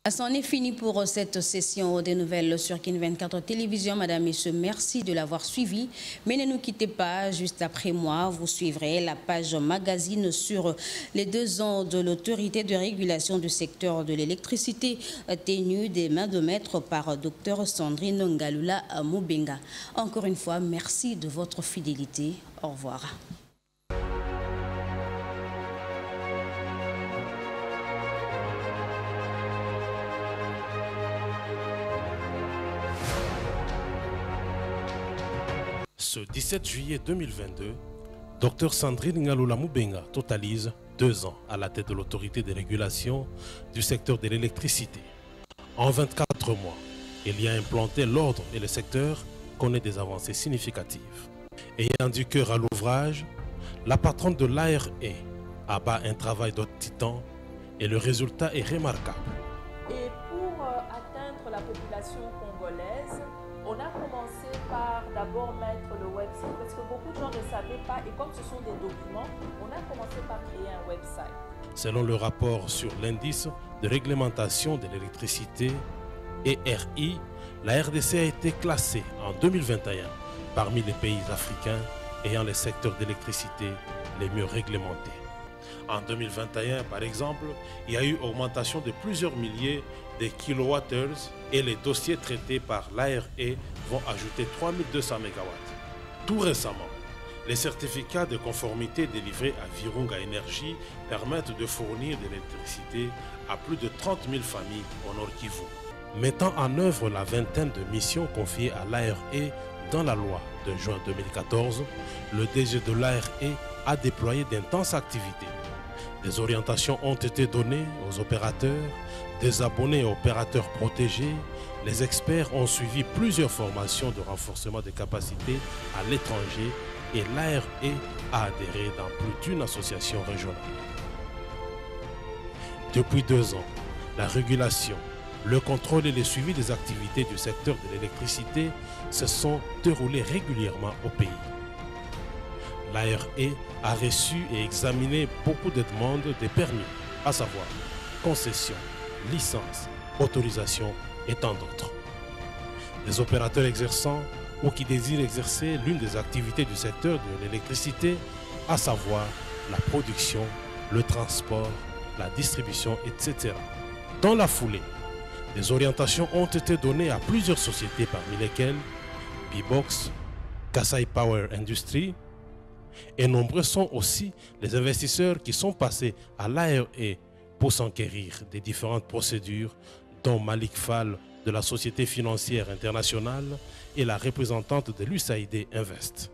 C'en est fini pour cette session des nouvelles sur Kin 24 Télévision. Madame, Messieurs, merci de l'avoir suivi. Mais ne nous quittez pas, juste après moi, vous suivrez la page magazine sur les 2 ans de l'autorité de régulation du secteur de l'électricité tenue des mains de maître par Dr Sandrine Ngalula Mubenga. Encore une fois, merci de votre fidélité. Au revoir. Ce 17 juillet 2022, Dr Sandrine Ngalula Mubenga totalise 2 ans à la tête de l'autorité de régulation du secteur de l'électricité. En 24 mois, il y a implanté l'ordre et le secteur connaît des avancées significatives. Ayant du cœur à l'ouvrage, la patronne de l'ARE abat un travail de titan et le résultat est remarquable. Et pour atteindre la population congolaise, on a commencé par d'abord mettre le website parce que beaucoup de gens ne savaient pas et comme ce sont des documents, on a commencé par créer un website. Selon le rapport sur l'indice de réglementation de l'électricité ERI, la RDC a été classée en 2021 parmi les pays africains ayant les secteurs d'électricité les mieux réglementés. En 2021, par exemple, il y a eu augmentation de plusieurs milliers de kilowattheures et les dossiers traités par l'ARE vont ajouter 3200 MW. Tout récemment, les certificats de conformité délivrés à Virunga Energy permettent de fournir de l'électricité à plus de 30 000 familles au Nord Kivu. Mettant en œuvre la vingtaine de missions confiées à l'ARE dans la loi de juin 2014, le DG de l'ARE a déployé d'intenses activités. Des orientations ont été données aux opérateurs, des abonnés et opérateurs protégés. Les experts ont suivi plusieurs formations de renforcement des capacités à l'étranger et l'ARE a adhéré dans plus d'une association régionale. Depuis 2 ans, la régulation, le contrôle et le suivi des activités du secteur de l'électricité se sont déroulés régulièrement au pays. L'ARE a reçu et examiné beaucoup de demandes de permis, à savoir concession, licence, autorisation et tant d'autres. Les opérateurs exerçant ou qui désirent exercer l'une des activités du secteur de l'électricité, à savoir la production, le transport, la distribution, etc. Dans la foulée, des orientations ont été données à plusieurs sociétés parmi lesquelles B-Box, Kasai Power Industry, et nombreux sont aussi les investisseurs qui sont passés à l'ARE pour s'enquérir des différentes procédures, dont Malik Fall de la Société financière internationale et la représentante de l'USAID Invest.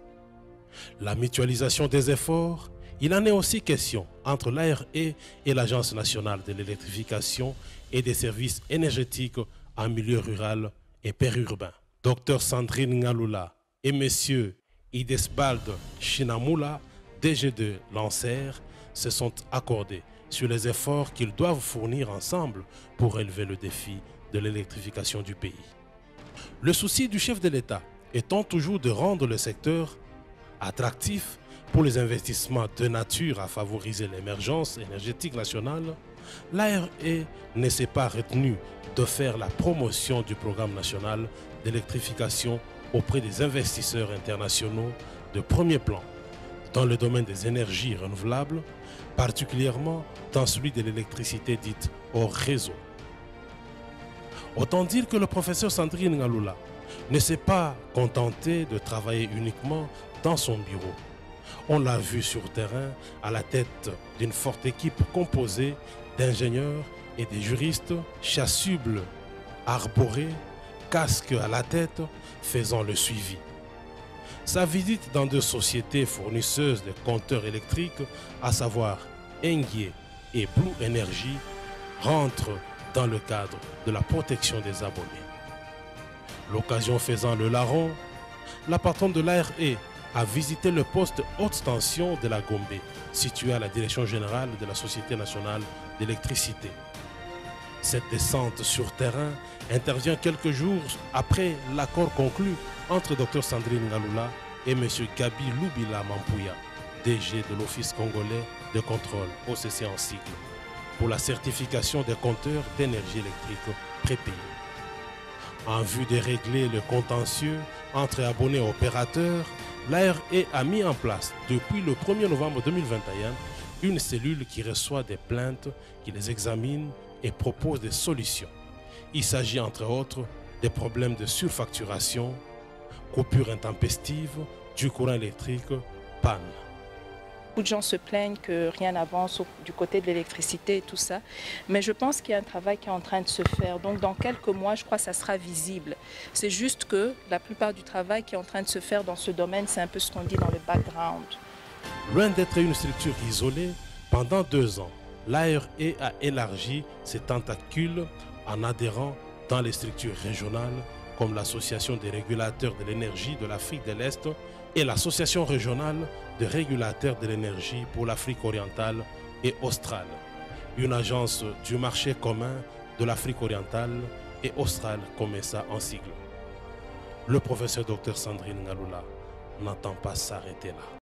La mutualisation des efforts, il en est aussi question entre l'ARE et l'Agence nationale de l'électrification et des services énergétiques en milieu rural et périurbain. Dr Sandrine Ngalula et M. Idesbald Shinamula, DG de l'ANSER, se sont accordés sur les efforts qu'ils doivent fournir ensemble pour relever le défi de l'électrification du pays. Le souci du chef de l'État étant toujours de rendre le secteur attractif pour les investissements de nature à favoriser l'émergence énergétique nationale, l'ARE ne s'est pas retenu de faire la promotion du programme national d'électrification auprès des investisseurs internationaux de premier plan dans le domaine des énergies renouvelables, particulièrement dans celui de l'électricité dite hors réseau. Autant dire que le professeur Sandrine Ngalula ne s'est pas contenté de travailler uniquement dans son bureau. On l'a vu sur terrain à la tête d'une forte équipe composée d'ingénieurs et de juristes, chasubles, arborés, casque à la tête, faisant le suivi. Sa visite dans 2 sociétés fournisseuses de compteurs électriques, à savoir Engie et Blue Energy, rentre dans le cadre de la protection des abonnés. L'occasion faisant le larron, la patronne de l'ARE a visité le poste haute tension de la Gombe, situé à la direction générale de la Société nationale d'électricité. Cette descente sur terrain intervient quelques jours après l'accord conclu entre Dr Sandrine Ngalula et M. Gabi Lubila Mampuya, DG de l'Office congolais de contrôle, OCC en sigle. pour la certification des compteurs d'énergie électrique prépayés. En vue de régler le contentieux entre abonnés et opérateurs, l'ARE a mis en place depuis le 1er novembre 2021 une cellule qui reçoit des plaintes, qui les examine et propose des solutions. Il s'agit entre autres des problèmes de surfacturation, coupures intempestives, du courant électrique, panne. Beaucoup de gens se plaignent que rien n'avance du côté de l'électricité et tout ça, mais je pense qu'il y a un travail qui est en train de se faire. Donc dans quelques mois, je crois que ça sera visible. C'est juste que la plupart du travail qui est en train de se faire dans ce domaine, c'est un peu ce qu'on dit dans le background. Loin d'être une structure isolée, pendant 2 ans, l'ARE a élargi ses tentacules en adhérant dans les structures régionales comme l'Association des régulateurs de l'énergie de l'Afrique de l'Est et l'Association régionale des régulateurs de l'énergie pour l'Afrique orientale et australe, une agence du marché commun de l'Afrique orientale et australe comme ça en sigle. Le professeur Dr Sandrine Ngaloula n'entend pas s'arrêter là.